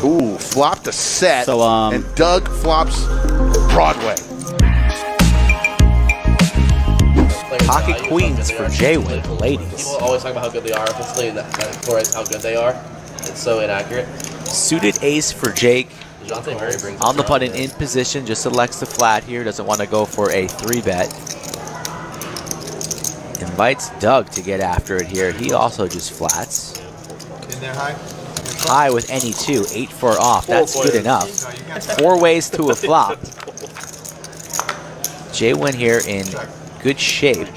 Ooh, flopped a set, So, and Doug flops Broadway. Pocket queens for Jay-Win, ladies. People always talk about how good they are offensively, and that glorifies how good they are. It's so inaccurate. Suited ace for Jake. DeJounte Murray brings On the button in position, just selects the flat here. Doesn't want to go for a 3-bet. Invites Doug to get after it here. He also just flats. In there high? High with any two. 8-4 off. That's good enough. 4 ways to a flop. Jay-Win here in good shape.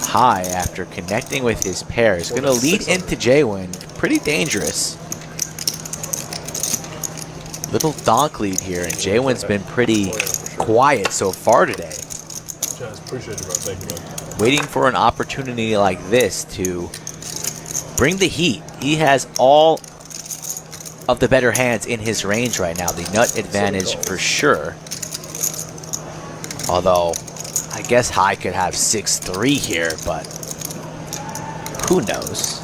High after connecting with his pair is going to lead into Jay-Win. Pretty dangerous. Little donk lead here, and Jay-Win's been pretty quiet so far today. Appreciate you, bro. Thank you, man. Waiting for an opportunity like this to bring the heat. He has all of the better hands in his range right now. The nut advantage for sure. Although, I guess High could have 6-3 here, but who knows?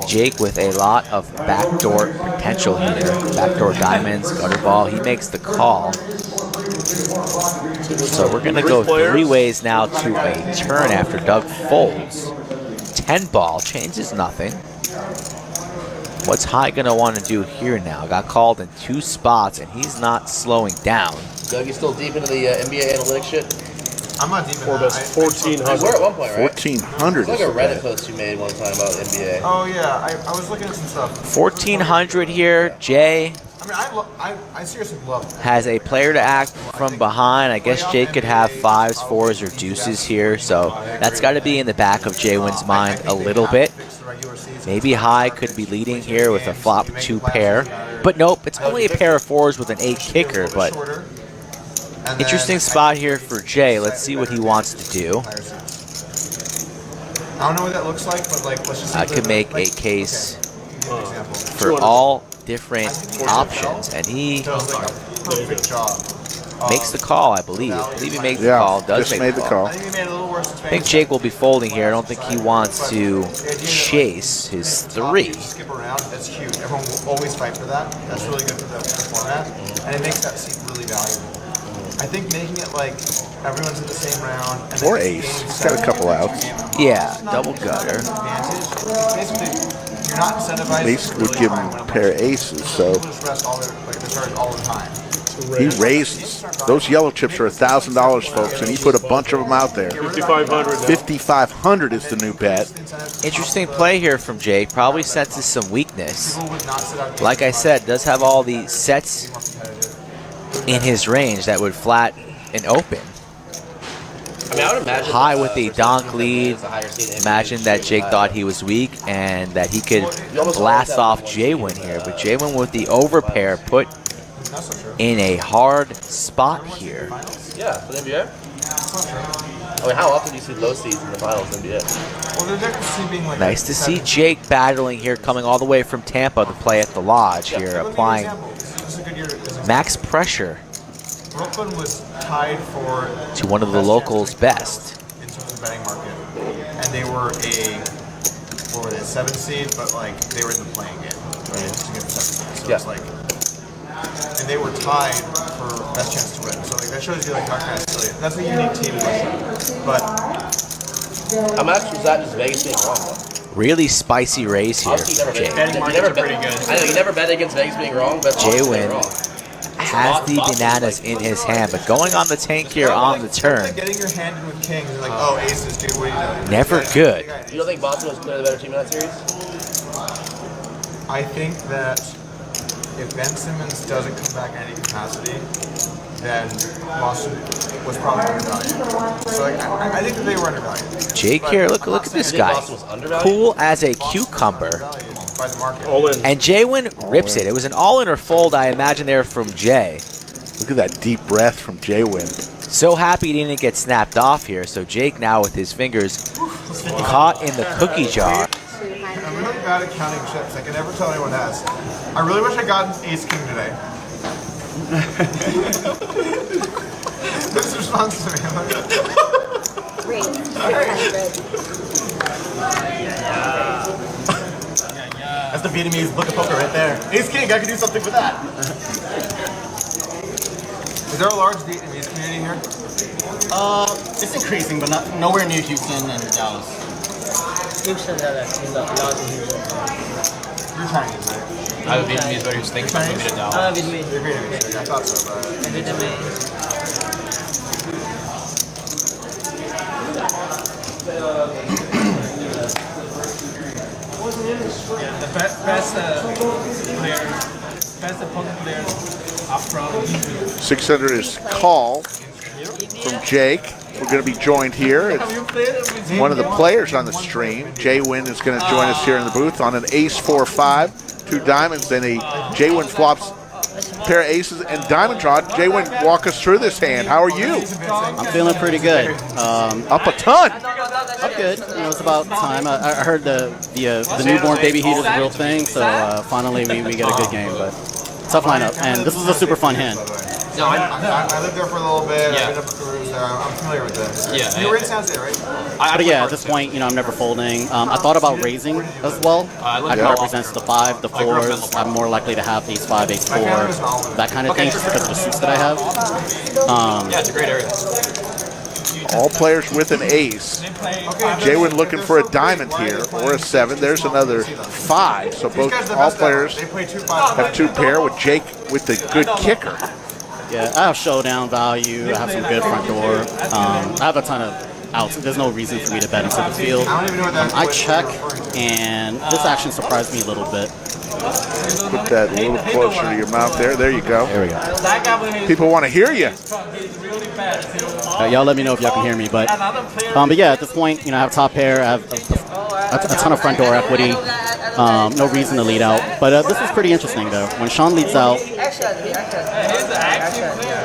Jake with a lot of backdoor potential here. Backdoor diamonds, gutter ball. He makes the call. So we're going to go 3 ways now to a turn after Doug folds. 10 ball, changes nothing. What's High going to want to do here now? Got called in 2 spots, and he's not slowing down. Doug, you still deep into the NBA analytics shit? I'm not deep in Four that. bets, You 1,400. were at one point, right? 1,400 It's like is a the Reddit bet. post you made one time about NBA. Oh yeah, I was looking at some stuff. 1,400 here. Jay I mean, I seriously love it. has a player to act from behind. I guess Jake could have 5s, 4s, or deuces here. So that's got to be in the back of Jay-Win's mind a little bit. Maybe High could be leading here with a flop 2 pair. But nope, it's only a pair of 4s with an 8 kicker. But interesting spot here for Jay. Let's see what he wants to do. I don't know what that looks like, but like, let's just. I could make a case for 200. all different options, and he Does like a perfect job. makes the call, I believe. I believe he makes the Yeah, call, does just make made the call. I think he made it a little worse. I think Jake will be folding here. I don't think he wants to chase his 3. Skip around. That's huge. Everyone will always fight for that. That's really good for the format, and it makes that seat really valuable. I think making it like everyone's in the same round. And Or then ace. game He's got a couple outs. Yeah, double gutter. Advantage. Basically, you're not incentivized. At least would give him a pair of aces, so People just rest all their cards all the time. he raises. Those yellow chips are $1,000, folks, and he put a bunch of them out there. 5,500 now. 5,500 is the new bet. Interesting play here from Jake. Probably senses some weakness. People would not sit out. Like I said, does have all the sets in his range that would flat and open. I mean, I would imagine High with the for donk some lead. reason, the higher seed in NBA Imagine that should Jake be thought high. he was weak and that he could blast off Jay-Win here. But Jay-Win with the overpair put in a hard spot here. Yeah, for the NBA. I mean, how often do you see low seeds in the finals in the NBA? Well, they're definitely being like. Nice to see Jake battling here, coming all the way from Tampa to play at the Lodge here, applying max pressure Brooklyn was tied for to one of the locals' best. in terms of the betting market, and they were what were they, 7 seed, but like they were in the playing game, right? To get the 7 seed. So it's like, and they were tied for best chance to win. So like that shows you like how kind of silly. That's a unique team, but How much was that just Vegas being wrong, though? Really spicy raise here Obviously, for you Jake. never bet. I know you never bet against Vegas being wrong, but Jay-Win has the bananas in his hand, but going on the tank here on the turn, like getting your hand in with kings, and like, oh, aces, dude, what are you doing? never good. You don't think Boston was clearly the better team in that series? I think that if Ben Simmons doesn't come back in any capacity, then Boston was probably undervalued. So like, I think that they were undervalued. Jake here, look at this guy. Boston was undervalued? Cool as a cucumber. Undervalued by the market. All in. And Jay-Win rips it. It was an all-in or fold, I imagine, there from Jay. Look at that deep breath from Jay-Win. So happy he didn't get snapped off here. So Jake now with his fingers caught in the cookie jar. I'm really bad at counting chips. I can never tell anyone has. I really wish I got an ace king today. This response to me. Raise 600. That's the Vietnamese book of poker right there. Ace King, I can do something with that. Is there a large Vietnamese community here? It's increasing, but not nowhere near Houston and Dallas. You're Chinese, right? I have a Vietnamese buddy who's thinking about moving to Dallas. You're Vietnamese, I thought so, but... The best poker players are from Israel. 600 is call from Jake. We're going to be joined here. It's one of the players on the stream. Jay Wynn is going to join us here in the booth on an ace 4-5, 2 diamonds, then a Jay Wynn flops a pair of aces and diamond draw. Jay Wynn, walk us through this hand. How are you? I'm feeling pretty good. Up a ton. I'm good. You know, it's about time. I heard the newborn baby heat is a real thing, so finally we get a good game. But tough lineup, and this is a super fun hand. No, I lived there for a little bit. Yeah. I've been up at Peru's there. I'm familiar with this. Yeah. You were in San Jose, right? But yeah, at this point, you know, I'm never folding. I thought about raising as well. That represents the 5, the 4s. I'm more likely to have ace 5, ace 4, that kind of thing, just because of the suits that I have. Yeah, it's a great area. All players with an ace. Jay Wynn looking for a diamond here, or a 7. There's another 5. So all players have 2 pair with Jake with the good kicker. Yeah, I have showdown value. I have some good front door. I have a ton of outs. There's no reason for me to bet into the field. I check, and this action surprised me a little bit. Put that a little closer to your mouth there. There you go. There we go. People want to hear you. Y'all let me know if y'all can hear me. But yeah, at this point, you know, I have top pair. I have a ton of front door equity. No reason to lead out. But this is pretty interesting, though. When Sean leads out,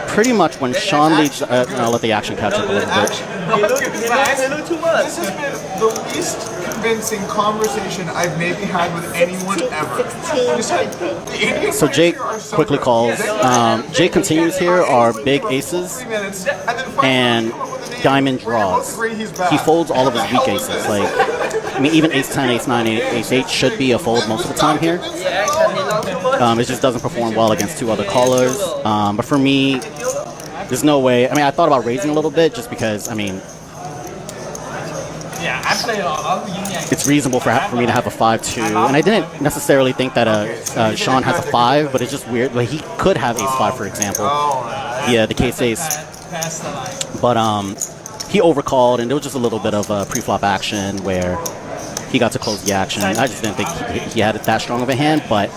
pretty much when Sean leads, I'll let the action catch up a little bit. This has been the least convincing conversation I've maybe had with anyone ever. You said the Indians So Jake are so quickly good. calls. Jake continues here are big aces 3 minutes, and then finally and come up with a name diamond where you're both draws. agree he's bad. He folds all of his weak aces. Like, I mean, even ace 10, ace 9, ace 8 should be a fold most of the time here. It just doesn't perform well against 2 other callers. But for me, there's no way. I mean, I thought about raising a little bit just because, I mean, it's reasonable for me to have a 5-2. And I didn't necessarily think that Sean has a 5, but it's just weird. Like, he could have ace 5, for example. Yeah, the case ace. But he overcalled, and there was just a little bit of pre-flop action where he got to close the action. I just didn't think he had that strong of a hand, but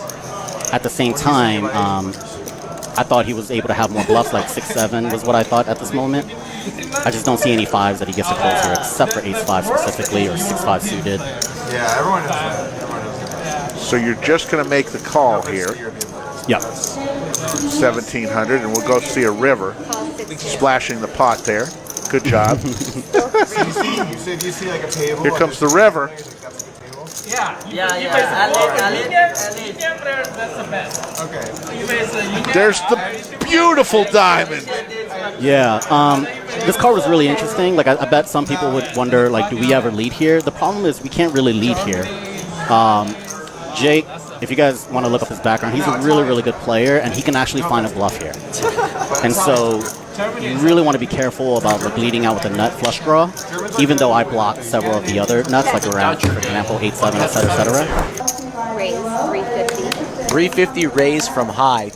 at the same time, I thought he was able to have more bluffs, like 6-7 was what I thought at this moment. I just don't see any 5s that he gets to close here, except for ace 5 specifically, or 6-5 suited. Yeah, everyone knows that. Everyone knows that. So you're just going to make the call here. Yep. 1,700, and we'll go see a river splashing the pot there. Good job. You see like a table. Here comes the river. Okay. There's the beautiful diamond. Yeah, this card was really interesting. Like, I bet some people would wonder, like, do we ever lead here? The problem is we can't really lead here. Jake, if you guys want to look up his background, he's a really, really good player, and he can actually find a bluff here. And so you really want to be careful about like leading out with a nut flush draw, even though I blocked several of the other nuts, like around, for example, 8-7, etc., etc. Raise 350. 350 raise from high.